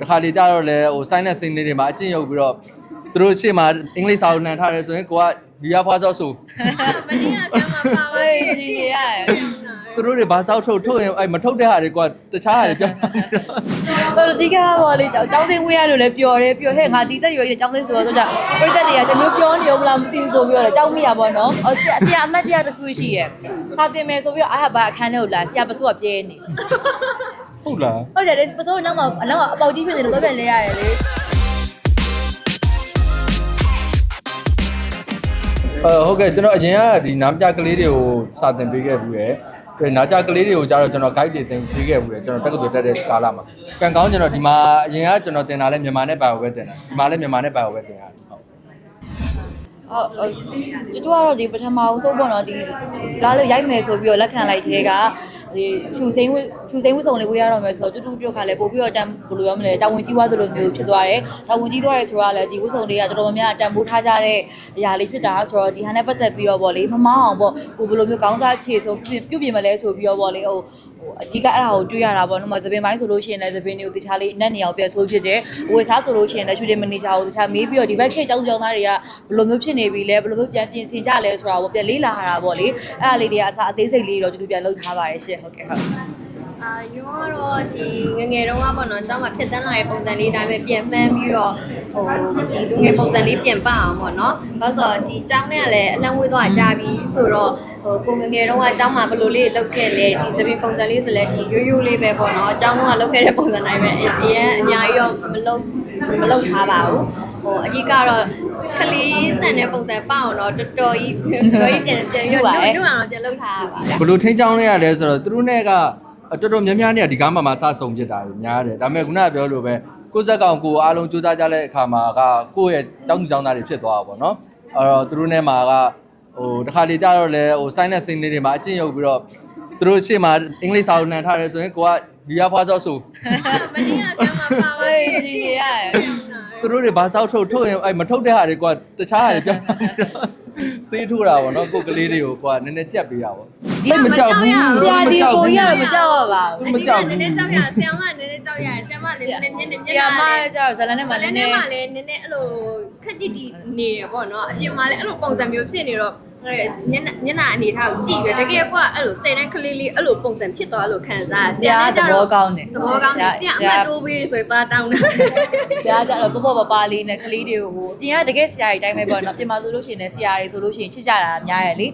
တခါလေကြာတော့လဲဟို silent scene တွေမှာအကျင့်ရုပ်ပြီးတော့သူတို့ရှေ့မှာအင်္ဂလိပ်စာကိုလန်ထားတယ်ဆိုရင်ကိုကဘီယာဖွားစောဆို မနေ့ကပြန်มาပါပါကြီးရတယ်သူတို့တွေဘာစောက်ထုတ်ရင်အဲ့မထုတ်တဲ့ဟာတွေကတခြားဟာတွေပြောဟိုဒီကဘောလေးကျောင်းစင်းဝေးရလို့လည်းပျော်တယ်ပျော်ဟဲ့ငါဒီသက်ရွယ်ကြီးကျောင်းစင်းဆိုတော့ကြာပြိတ္တတွေကတမျိုးပြောနေအောင်မလားမသိဘူးဆိုပြီးတော့ကျောင်းမိရပါတော့ဟိုဆရာအမတ်တရားတစ်ခုရှိရဲ့စာတင်မယ်ဆိုပြီးတော့အားဘာအခန်းထဲကိုလာဆရာပစိုးကပြဲနေဟုတ်လားဟုတ်တယ်ပစိုးနောက်မှာအပေါက်ကြီးဖြစ်နေလို့တော့ပြန်လဲရတယ်လေဟုတ်ကဲ့ကျွန်တော်အရင်ကဒီနားကြကလေးတွေကိုစာသင်ပေးခဲ့ဘူးရယ်နားကြကလေးတွေကိုကျတော့ကျွန်တော် guide တွေသင်ပေးခဲ့ဘူးရယ်ကျွန်တော်တက္ကသိုလ်တက်တဲ့ကာလမှာကံကောင်းကျွန်တော်ဒီမှာအရင်ကကျွန်တော်သင်တာလဲမြန်မာနဲ့ဘာကိုပဲသင်တာဒီမှာလဲမြန်မာနဲ့ဘာကိုပဲသင်ရတယ်ဟုတ်တူကတော့ဒီပထမအောင်ဆုံးပေါ့နော်ဒီကြားလို့ရိုက်မယ်ဆိုပြီးတော့လက်ခံလိုက်သေးကဒီဖြူစိမ်းဝတ်စုံလေးဝေးရတော့မယ်ဆိုတော့တူပြုတ်ခါလဲပို့ပြီးတော့တန်ဘယ်လိုပြောမလဲတာဝန်ကြီးသွားသလိုမျိုးဖြစ်သွားတယ်တာဝန်ကြီးသွားရဲဆိုတာလဲဒီဝတ်စုံတွေကတော်တော်များများတန်ဖိုးထားကြတဲ့အရာလေးဖြစ်တာဆိုတော့ဒီဟာနဲ့ပတ်သက်ပြီးတော့ဗောလေမမောင်းအောင်ဗောကိုဘယ်လိုမျိုးကောင်းစားခြေဆိုပြုတ်ပြင်မလဲဆိုပြီးတော့ဗောလေဟိုအဓိကအဲ့ဒါကိုတွေးရတာဗောနော်မသပင်ပိုင်းဆိုလို့ရှိရင်လည်းသပင်တွေကိုတခြားလေးအနက်နေအောင်ပြန်ဆိုးဖြစ်တယ်ဝေစားဆိုလို့ရှိရင်လည်းရှူတင်မနေကြဘူးတခြားမေးပြီးတော့ဒီဘက်ခေတ်ကျောင်းသားတွေကဘယ်လိုမျိုးဖြစ်နေပြီလဲဘယ်လိုမျိုးပြန်ပြင်ဆင်ကြလဲဆိုတာဗောပြန်လေးလာတာဗောလေအဲ့ဒါလေးတွေကအစားအသေးစိတ်လေးတော့တူပြန်လုပ်ထားပါတယ်ရှင့်ဟုတ်ကဲ့ဟုတ်ရုံးကတော့ဒီငယ်တုန်းကပေါ့နော်ကျောင်းမှာဖြတ်တန်းလာတဲ့ပုံစံလေးတိုင်းပဲပြန်မှန်းပြီးတော့ဟိုဒီလူငယ်ပုံစံလေးပြန်ပအောင်ပေါ့နော်။ဘာလို့ဆိုတော့ဒီကျောင်းနဲ့ကလည်းအလံဝေးသွားကြပြီဆိုတော့ဟိုကိုငယ်တုန်းကကျောင်းမှာဘယ်လိုလေးလုပ်ခဲ့လဲဒီစပင်းပုံစံလေးဆိုလဲဒီရိုးလေးပဲပေါ့နော်။ကျောင်းကလုပ်ခဲ့တဲ့ပုံစံတိုင်းပဲအရင်အများကြီးတော့မလုပ်ထားပါဘူး။ဟိုအဓိကတော့ကလေးဆန်တဲ့ပုံစံပအောင်တော့တော်တော်ကြီးပြန်ယူပါတယ်။တို့အောင်ပြန်လုပ်ထားရပါတယ်ဘယ်လိုထိန်းချောင်းလဲရလဲဆိုတော့သူတို့နဲ့ကတော်တော်များများเนี่ยဒီကားမှာစဆုံဖြစ်တာများတယ်ဒါပေမဲ့ခုနကပြောလို့ပဲကိုယ်စက်ကောင်ကိုအားလုံးကြိုးစားကြတဲ့အခါမှာကကိုယ့်ရဲ့ចောင်းသူចောင်းသားတွေဖြစ်သွားတာပေါ့နော်အဲ့တော့သူတို့နဲ့မှာကဟိုတခါလေကြာတော့လဲဟို silent scene တွေမှာအကျင့်ရုပ်ပြီးတော့သူတို့ရှေ့မှာအင်္ဂလိပ်စာကိုလန်ထားတယ်ဆိုရင်ကိုကဘီယာဖွားစောဆိုမနေ့ကပြန်มาပါပါကြီးရတယ်သူတို့တွေဘာစောက်ထုတ်ရင်အဲ့မထုတ်တဲ့ဟာတွေကတခြားဟာတွေပြောစေးထိုးတာပေါ့နော်ကိုကလေးတွေကိုကိုကနည်းနည်းကြက်ပေးတာပေါ့မကြောက်ဘူးဆရာဒီကိုကြီးကတော့မကြောက်ပါဘူးမကြောက်ဘူးနည်းနည်းကြောက်ရဆရာမနည်းနည်းကြောက်ရတယ်ဆရာမလည်းနည်းနည်းဆရာမကျတော့ဇလန်နဲ့မှလည်းနည်းနည်းအဲ့လိုခက်တိတိနေရပေါ့နော်အပြင်မှာလည်းအဲ့လိုပုံစံမျိုးဖြစ်နေတော့ညနာအနေထားကိုကြည့်ပြီးတကယ်ကအဲ့လို10တန်းကလေးလေးအဲ့လိုပုံစံဖြစ်သွားလို့ခံစားဆရာကသဘောကောင်းတယ်သဘောကောင်းတယ်ဆရာအမှတ်တိုးပေးဆိုသွားတောင်းတယ်ဆရာကလည်းပေါ့ပါလေးနဲ့ကလေးတွေကိုဟိုပြင်ကတကယ်ဆရာကြီးတိုင်းပဲပေါ့နော်ပြင်မှာဆိုလို့ရှိရင်လည်းဆရာကြီးဆိုလို့ရှိရင်ချစ်ကြတာအများရယ်လ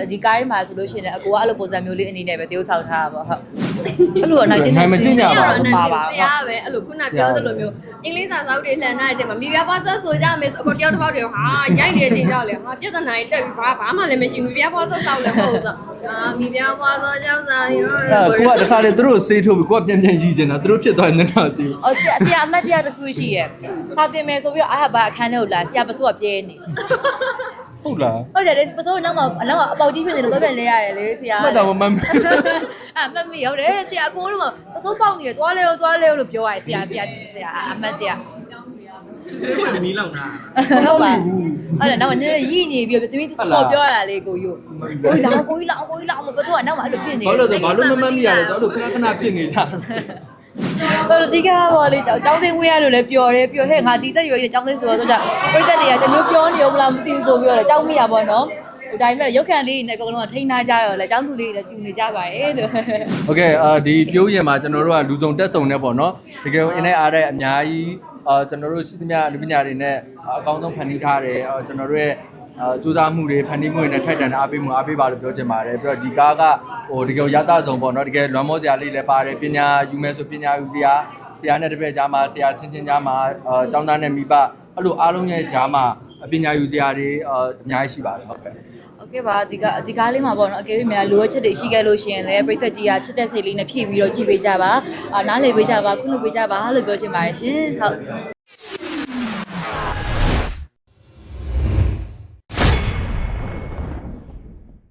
ေဒီကားထဲမှာဆိုလို့ရှိရင်လည်းအကိုကအဲ့လိုပုံစံမျိုးလေးအနေနဲ့ပဲတရုပ်ဆောင်ထားတာပေါ့ဟုတ်အဲ့လိုအနိုင်တင်မကြည့်ကြပါဘူးပါပါဆရာပဲအဲ့လိုခုနပြောသလိုမျိုးအင်္ဂလိပ်စာစာအုပ်တွေလှန်ထားတဲ့အချိန်မှာမိဖုရားဖွားစောဆိုကြမယ်အကိုတယောက်တစ်ပေါက်တွေဟာရိုက်နေတဲ့အချိန်ကြောက်လေဟာပြဿနာတွေတက်ပြီးဘာမှလည်းမရှိဘူးမိဖုရားဖွားစောစောက်လည်းမဟုတ်ဘူးဆိုမိဖုရားဖွားစောကြောက်စာရောကိုကတခါလေသူတို့စေးထုတ်ပြီးကိုကပြန်ရည်ကျင်တာသူတို့ဖြစ်သွားနေတော့ကြည့်ဆရာအမတ်တရားတစ်ခုရှိရဲ့စာတင်မယ်ဆိုပြီးတော့အားဘာအခန်းထဲကိုလာဆရာပစိုးကပြဲနေဟုတ်လားဟုတ်တယ်ပစိုးနောက်မှာအပေါက်ကြီးဖြစ်နေလို့တော့ပြန်လဲရတယ်လေဆရာမှတ်တော့မမှန်မှတ်မိဟုတ်တယ်ဆရာကိုတို့ကပစိုးပေါက်နေတယ်သွားလဲလို့ပြောရတယ်ဆရာအမတ်တရားဒီမီလောက်တာဟုတ်ပါဟုတ်တယ်နောက်မှနည်းနည်းရည်နေပြီးတမီးခေါ်ပြောရတာလေကိုယူကိုကြီးလောင်မပစိုးကနောက်မှအဲ့လိုဖြစ်နေဘာလို့မမှတ်မိရလဲတော့အဲ့လိုခဏဖြစ်နေကြဟိုဒီကဘောလေးကျောင်းစင်းဝေးရလို့လည်းပျော်တယ်ပျော်ဟဲ့ငါဒီသက်ရွယ်ကြီးကျောင်းစင်းဆိုတော့ကြာပြိတ္တတွေကတမျိုးပြောနေအောင်မလားမသိဘူးဆိုပြီးတော့ကျောင်းမိရပါတော့ဟိုတိုင်းမဲ့ရုပ်ခန့်လေးနဲ့အကုန်လုံးကထိန်းထားကြရောလေကျောင်းသူလေးတွေတူနေကြပါရဲ့လို့โอเคဒီပြိုးရင်မှာကျွန်တော်တို့ကလူစုံတက်စုံနေပေါ့နော်တကယ်အင်းနဲ့အားတဲ့အများကြီးကျွန်တော်တို့ရှိသမျှလူပညာတွေနဲ့အကောင်းဆုံးဖန်တီးထားတယ်ကျွန်တော်တို့ရဲ့စူးစမ်းမှုတွေဖန်တီးမှုတွေနဲ့ထိုက်တန်တဲ့အားပေးပါလို့ပြောချင်ပါတယ်ပြီးတော့ဒီကားကဟိုတကယ်ရသဆုံးပေါ့နော်တကယ်လွမ်းမောစရာလေးလည်းပါတယ်ပညာယူမယ်ဆိုပညာယူဆရာနဲ့တပည့်ကြားမှာဆရာချင်းကြားမှာကျောင်းသားနဲ့မိဘအဲ့လိုအားလုံးရဲ့ကြားမှာပညာယူစရာတွေအများကြီးရှိပါတယ်ဟုတ်ကဲ့ကဲပါဒီကားလေးမှာပေါ့နော်အကယ်၍များလိုအပ်ချက်တွေရှိခဲ့လို့ရှိရင်လည်းပရိသတ်ကြီးကချစ်တဲ့စိတ်လေးနဲ့ဖြည့်ပြီးတော့ကြည့်ပေးကြပါနားလည်ပေးကြပါခုလိုပေးကြပါလို့ပြောချင်ပါတယ်ရှင်ဟုတ်